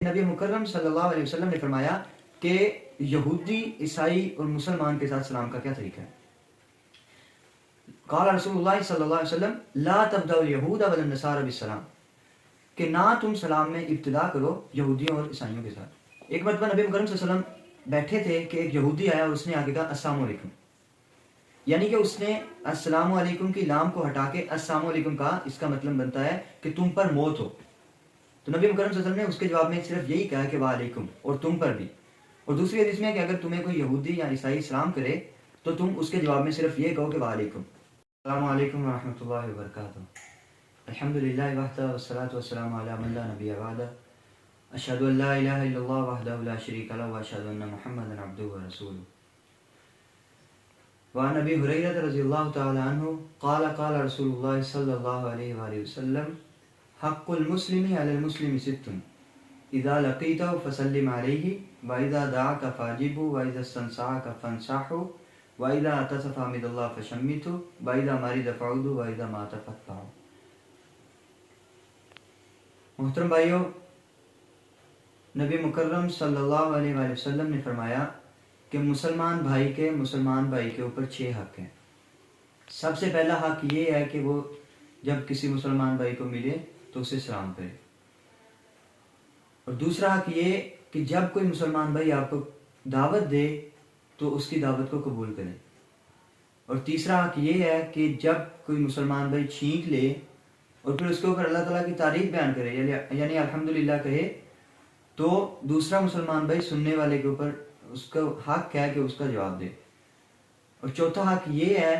نبی مکرم صلی اللہ علیہ وسلم نے فرمایا کہ یہودی، عیسائی اور مسلمان کے ساتھ سلام کا کیا طریقہ ہے؟ قال رسول اللہ صلی اللہ علیہ وسلم لا تبدأوا اليہود ولا النصارى بالسلام، کہ نہ تم سلام میں ابتدا کرو یہودیوں اور عیسائیوں کے ساتھ۔ ایک مرتبہ نبی مکرم صلی اللہ علیہ وسلم بیٹھے تھے کہ ایک یہودی آیا اور اس نے آگے کہا السلام علیکم، یعنی کہ اس نے السلام علیکم کی لام کو ہٹا کے السلام علیکم کہا۔ اس کا مطلب بنتا ہے کہ تم پر موت ہو۔ تو نبی مکرم صلی اللہ علیہ وسلم نے اس کے جواب میں صرف یہی کہا کہ وعلیکم، اور تم پر بھی۔ اور دوسری حدیث میں کہ اگر تمہیں کوئی یہودی یا عیسائی سلام کرے تو تم اس کے جواب میں صرف یہ کہو کہ وعلیکم۔ السلام علیکم ورحمۃ اللہ وبرکاتہ۔ الحمدللہ وحدہ والصلاۃ والسلام علی من لا نبی بعدہ، اشہد ان لا الہ الا اللہ وحدہ لا شریک لہ واشہد ان محمدا عبدہ ورسولہ۔ وعن ابی ہریرہ رضی اللہ تعالی عنہ قال قال رسول اللہ صلی اللہ علیہ وآلہ وسلم حق المسلم علی المسلم ست اذا لقیتہ فسلم علیہ واذا دعاک فاجبہ واذا استنصحک فانصحہ واذا عطس فحمد اللہ فشمتہ واذا مرض فعودہ واذا مات فاتبعہ۔ محترم بھائیو، نبی مکرم صلی اللہ علیہ وآلہ وسلم نے فرمایا کہ مسلمان بھائی کے اوپر 6 حق ہیں۔ سب سے پہلا حق یہ ہے کہ وہ جب کسی مسلمان بھائی کو ملے تو اسے سلام کرے، اور دوسرا حق یہ کہ جب کوئی مسلمان بھائی آپ کو دعوت دے تو اس کی دعوت کو قبول کرے، اور تیسرا حق یہ ہے کہ جب کوئی مسلمان بھائی چھینک لے اور پھر اس کے اوپر اللہ تعالیٰ کی تعریف بیان کرے یعنی الحمدللہ کہے، تو دوسرا مسلمان بھائی سننے والے کے اوپر اس کا حق ہے کہ اس کا جواب دے۔ اور چوتھا حق یہ ہے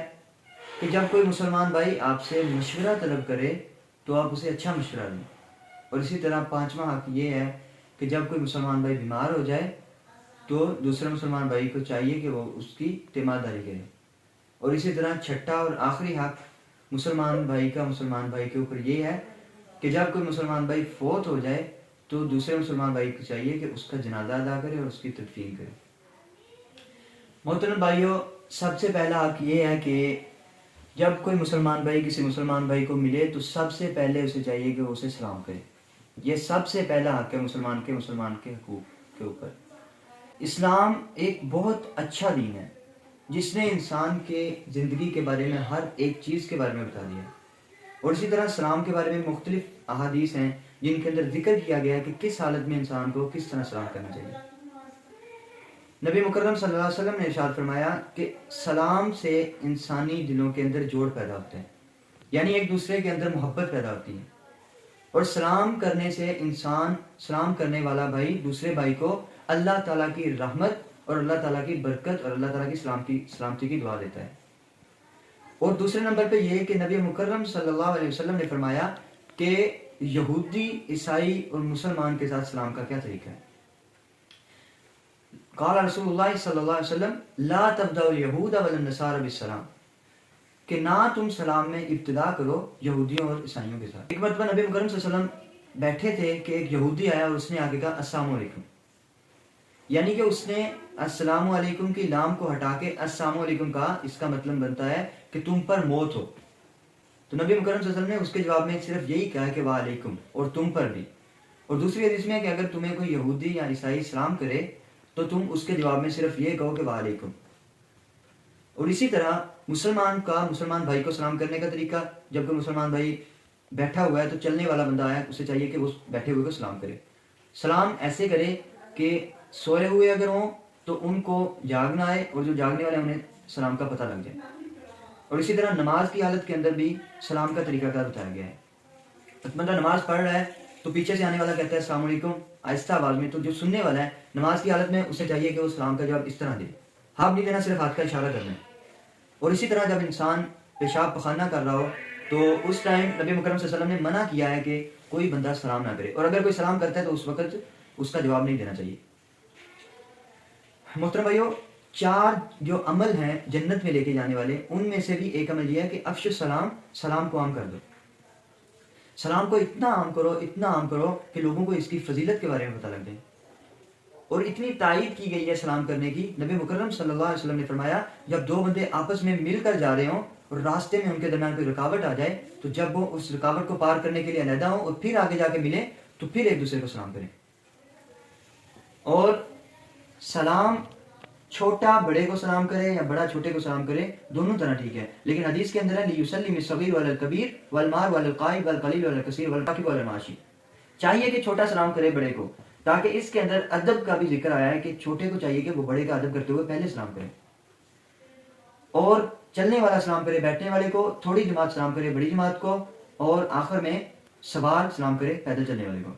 کہ جب کوئی مسلمان بھائی آپ سے مشورہ طلب کرے تو آپ اسے اچھا مشورہ دیں، اور اسی طرح پانچواں حق یہ ہے کہ جب کوئی مسلمان بھائی بیمار ہو جائے تو دوسرے مسلمان بھائی کو چاہیے کہ وہ اس کی تیمارداری کرے، اور اسی طرح چھٹا اور آخری حق مسلمان بھائی کے اوپر یہ ہے کہ جب کوئی مسلمان بھائی فوت ہو جائے تو دوسرے مسلمان بھائی کو چاہیے کہ اس کا جنازہ ادا کرے اور اس کی تدفین کرے۔ محترم بھائیوں، سب سے پہلا حق یہ ہے کہ جب کوئی مسلمان بھائی کسی مسلمان بھائی کو ملے تو سب سے پہلے اسے چاہیے کہ وہ اسے سلام کرے۔ یہ سب سے پہلا حق ہے مسلمان کے حقوق کے اوپر۔ اسلام ایک بہت اچھا دین ہے جس نے انسان کے زندگی کے بارے میں ہر ایک چیز کے بارے میں بتا دیا، اور اسی طرح سلام کے بارے میں مختلف احادیث ہیں جن کے اندر ذکر کیا گیا ہے کہ کس حالت میں انسان کو کس طرح سلام کرنا چاہیے۔ نبی مکرم صلی اللہ علیہ وسلم نے ارشاد فرمایا کہ سلام سے انسانی دلوں کے اندر جوڑ پیدا ہوتا ہے، یعنی ایک دوسرے کے اندر محبت پیدا ہوتی ہے، اور سلام کرنے سے سلام کرنے والا بھائی دوسرے بھائی کو اللہ تعالیٰ کی رحمت اور اللہ تعالیٰ کی برکت اور اللہ تعالیٰ کی سلامتی کی دعا دیتا ہے۔ اور دوسرے نمبر پہ یہ کہ نبی مکرم صلی اللہ علیہ وسلم نے فرمایا کہ یہودی، عیسائی اور مسلمان کے ساتھ سلام کا کیا طریقہ ہے؟ قال رسول اللہ صلی اللہ علیہ وسلم لا تبدأوا اليہود ولا النصارى بالسلام، کہ نہ تم سلام میں ابتدا کرو یہودیوں اور عیسائیوں کے ساتھ۔ ایک مرتبہ نبی مکرم صلی اللہ علیہ وسلم بیٹھے تھے کہ ایک یہودی آیا اور اس نے آگے کہا السلام علیکم، یعنی کہ اس نے السلام علیکم کی لام کو ہٹا کے السلام علیکم کہا۔ اس کا مطلب بنتا ہے کہ تم پر موت ہو۔ تو نبی مکرم صلی اللہ علیہ وسلم نے اس کے جواب میں صرف یہی کہا کہ وعلیکم، اور تم پر بھی۔ اور دوسری حدیث میں کہ اگر تمہیں کوئی یہودی یا عیسائی سلام کرے تو تم اس کے جواب میں صرف یہ کہو کہ وعلیکم۔ اور اسی طرح مسلمان بھائی کو سلام کرنے کا طریقہ، جب کوئی مسلمان بھائی بیٹھا ہوا ہے تو چلنے والا بندہ آیا، اسے چاہیے کہ وہ بیٹھے ہوئے کو سلام کرے۔ سلام ایسے کرے کہ سوئے ہوئے اگر ہوں تو ان کو جاگنا آئے، اور جو جاگنے والے انہیں سلام کا پتہ لگ جائے۔ اور اسی طرح نماز کی حالت کے اندر بھی سلام کا طریقہ کار بتایا گیا ہے۔ بندہ نماز پڑھ رہا ہے تو پیچھے سے آنے والا کہتا ہے السلام علیکم آہستہ آواز میں، تو جو سننے والا ہے نماز کی حالت میں اسے چاہیے کہ وہ سلام کا جواب اس طرح دے، ہاتھ نہیں دینا، صرف ہاتھ کا اشارہ کرنا ہے۔ اور اسی طرح جب انسان پیشاب پخانہ کر رہا ہو تو اس ٹائم نبی مکرم صلی اللہ علیہ وسلم نے منع کیا ہے کہ کوئی بندہ سلام نہ کرے، اور اگر کوئی سلام کرتا ہے تو اس وقت اس کا جواب نہیں دینا چاہیے۔ محترم بھائیو، 4 جو عمل ہیں جنت میں لے کے جانے والے، ان میں سے بھی ایک عمل یہ ہے کہ افش السلام، سلام کو عام کر دو۔ سلام کو اتنا عام کرو کہ لوگوں کو اس کی فضیلت کے بارے میں پتہ لگ جائے۔ اور اتنی تائید کی گئی ہے سلام کرنے کی، نبی مکرم صلی اللہ علیہ وسلم نے فرمایا جب 2 بندے آپس میں مل کر جا رہے ہوں اور راستے میں ان کے درمیان کوئی رکاوٹ آ جائے تو جب وہ اس رکاوٹ کو پار کرنے کے لیے علیحدہ ہوں اور پھر آگے جا کے ملیں تو پھر ایک دوسرے کو سلام کریں۔ اور سلام چھوٹا بڑے کو سلام کرے یا بڑا چھوٹے کو سلام کرے دونوں طرح ٹھیک ہے، لیکن حدیث کے اندر ہے لیسلم الصغیر علی الکبیر والمار علی القائد والقلیل علی الکثیر والراکب علی الماشی، چاہیے کہ چھوٹا سلام کرے بڑے کو، تاکہ اس کے اندر ادب کا بھی ذکر آیا ہے کہ چھوٹے کو چاہیے کہ وہ بڑے کا ادب کرتے ہوئے پہلے سلام کرے، اور چلنے والا سلام کرے بیٹھنے والے کو، تھوڑی جماعت سلام کرے بڑی جماعت کو، اور آخر میں سوار سلام کرے پیدل چلنے والے کو۔